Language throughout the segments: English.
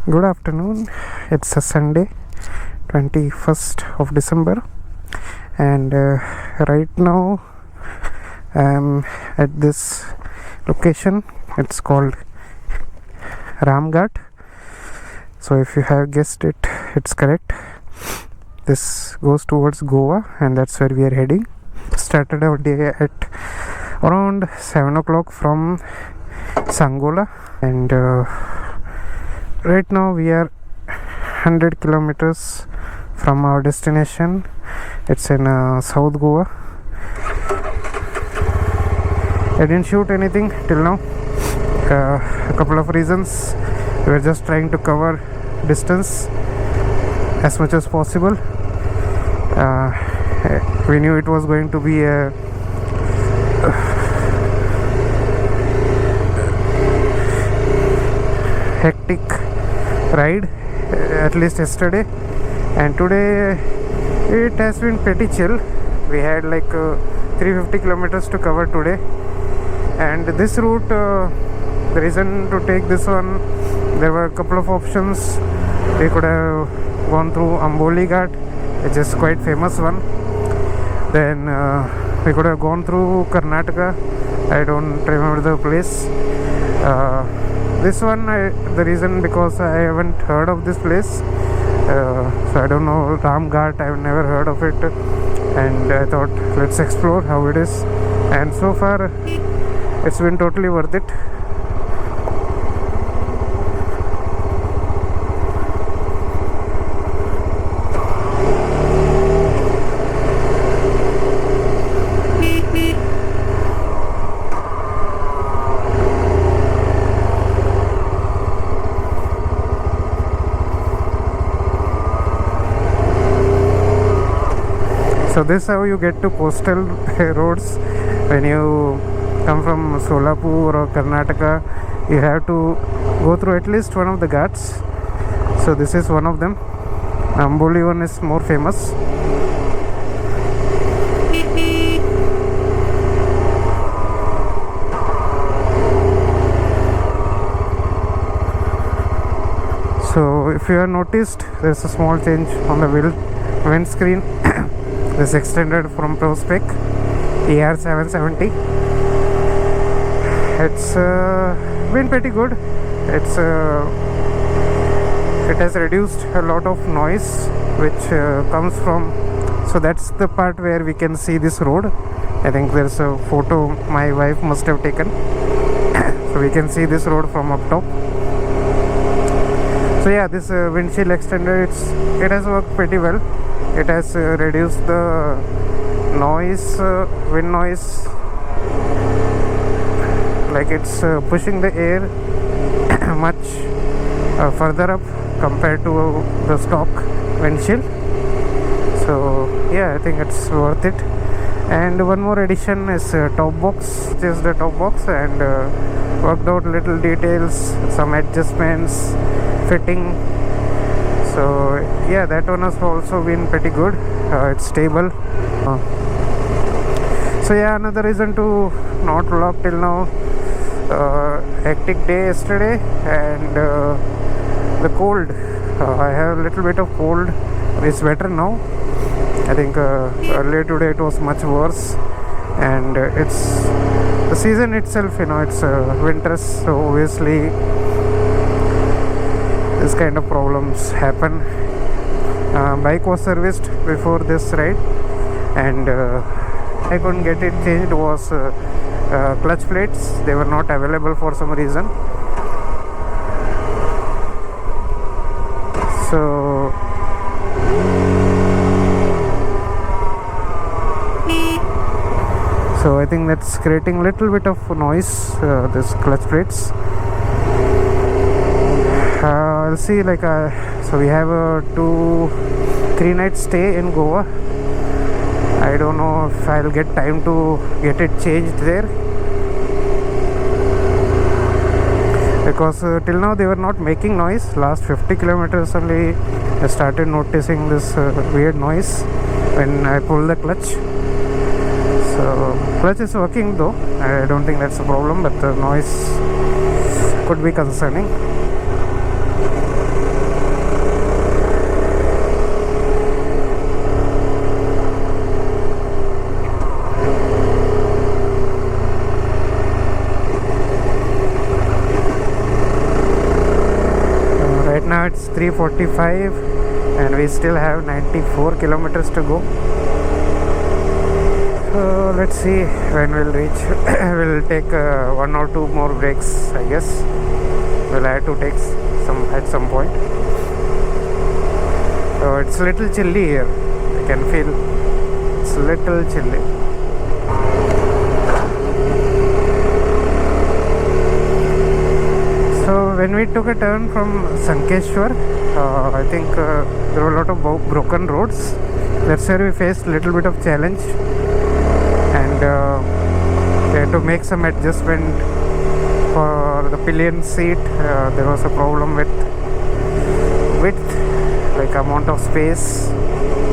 Good afternoon. It's a Sunday, 21st of December, and right now I'm at this location. It's called Ramghat. So if you have guessed it, it's correct. This goes towards Goa, and that's where we are heading. Started our day at around 7 o'clock from Sangola, and right now we are 100 kilometers from our destination. It's in South Goa. I didn't shoot anything till now. A couple of reasons. We were just trying to cover distance as much as possible. We knew it was going to be a hectic ride, at least yesterday, and today it has been pretty chill. We had like 350 kilometers to cover today, and this route, the reason to take this one, there were a couple of options. We could have gone through Amboli Ghat, which is quite famous one. Then we could have gone through Karnataka. I don't remember the place. This one, the reason because I haven't heard of this place, so I don't know Ramghat. I've never heard of it, and I thought let's explore how it is. And so far, it's been totally worth it. So this is how you get to coastal roads. When you come from Solapur or Karnataka, you have to go through at least one of the ghats. So this is one of them. Amboli one is more famous. So if you have noticed, there's a small change on the windscreen. This extended from Pro Spec ER770. It's been pretty good. It has reduced a lot of noise which comes from, so that's the part where we can see this road. I think there's a photo my wife must have taken. So we can see this road from up top. So yeah, this windshield extender, it has worked pretty well. It has reduced the noise, wind noise, like it's pushing the air much further up compared to the stock windshield. So yeah, I think it's worth it. And one more addition is top box, just the top box, and worked out little details, some adjustments, fitting. So yeah, that one has also been pretty good. It's stable. So yeah, another reason to not vlog till now. Hectic day yesterday, and the cold. I have a little bit of cold. It's better now. I think earlier today it was much worse, and it's the season itself. It's winters, so obviously this kind of problems happen. Bike was serviced before this ride, and I couldn't get it changed. Was clutch plates, they were not available for some reason. So I think that's creating little bit of noise, this clutch plates. I'll see, like so we have a 2-3 night stay in Goa. I don't know if I'll get time to get it changed there, because till now they were not making noise. Last 50 kilometers only I started noticing this weird noise when I pull the clutch. So clutch is working though, I don't think that's a problem, but the noise could be concerning. Now it's 3:45 and we still have 94 kilometers to go. So let's see when we'll reach. We'll take one or two more breaks, I guess. We'll have to take some at some point. So it's a little chilly here. I can feel it's a little chilly. So when we took a turn from Sankeshwar, I think there were a lot of broken roads. That's where we faced a little bit of challenge, and we had to make some adjustment for the pillion seat. There was a problem with width, like amount of space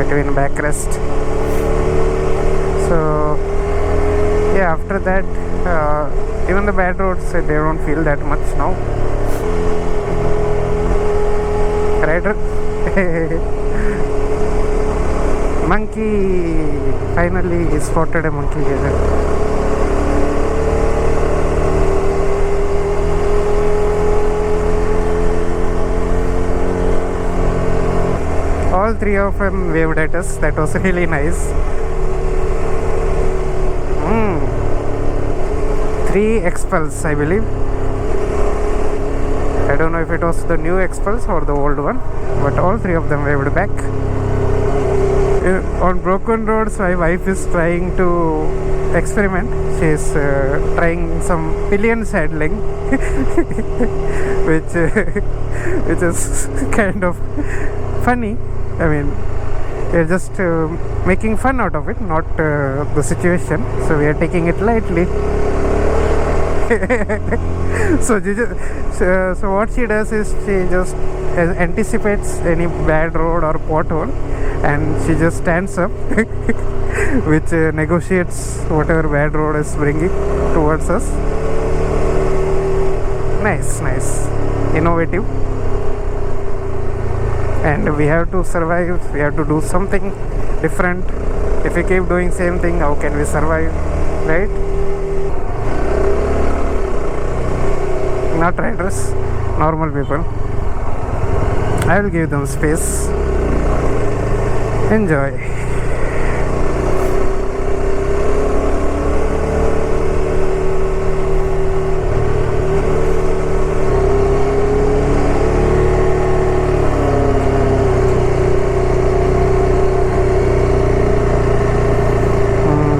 between backrest. So yeah, after that even the bad roads, they don't feel that much now. Rider. Monkey. Finally he spotted a monkey here. All three of them waved at us. That was really nice. 3 Expulse, I believe. I don't know if it was the new Expulse or the old one, but all three of them waved back. On broken roads, my wife is trying to experiment. She is trying some pillion saddling, which is kind of funny. I mean, we're just making fun out of it, not the situation. So we are taking it lightly. So what she does is she just anticipates any bad road or pothole, and she just stands up, which negotiates whatever bad road is bringing towards us. Nice, innovative. And we have to survive. We have to do something different. If we keep doing same thing, how can we survive, right? Not riders, normal people. I will give them space. Enjoy.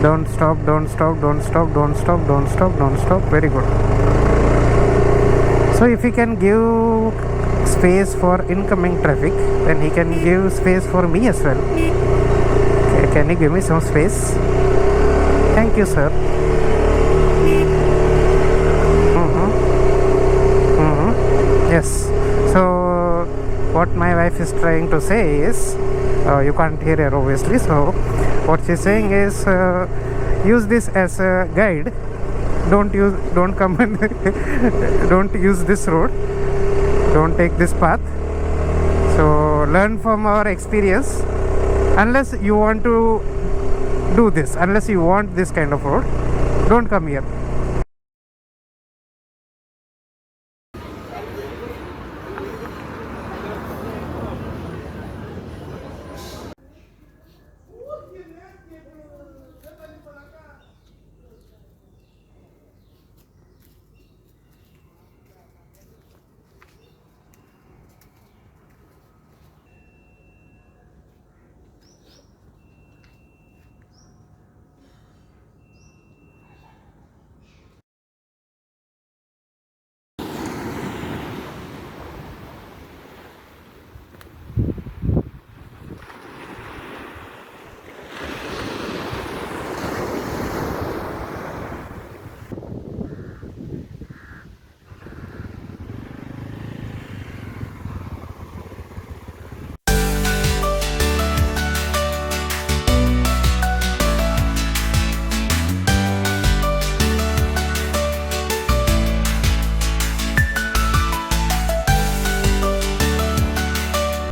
Don't stop, don't stop, don't stop, don't stop, don't stop, don't stop. Very good. So if he can give space for incoming traffic, then he can give space for me as well. Okay, can you give me some space? Thank you, sir. Yes. So what my wife is trying to say is, you can't hear her obviously, so what she's saying is, use this as a guide. Don't come and don't use this road, don't take this path. So learn from our experience. Unless you want to do this, unless you want this kind of road, don't come here.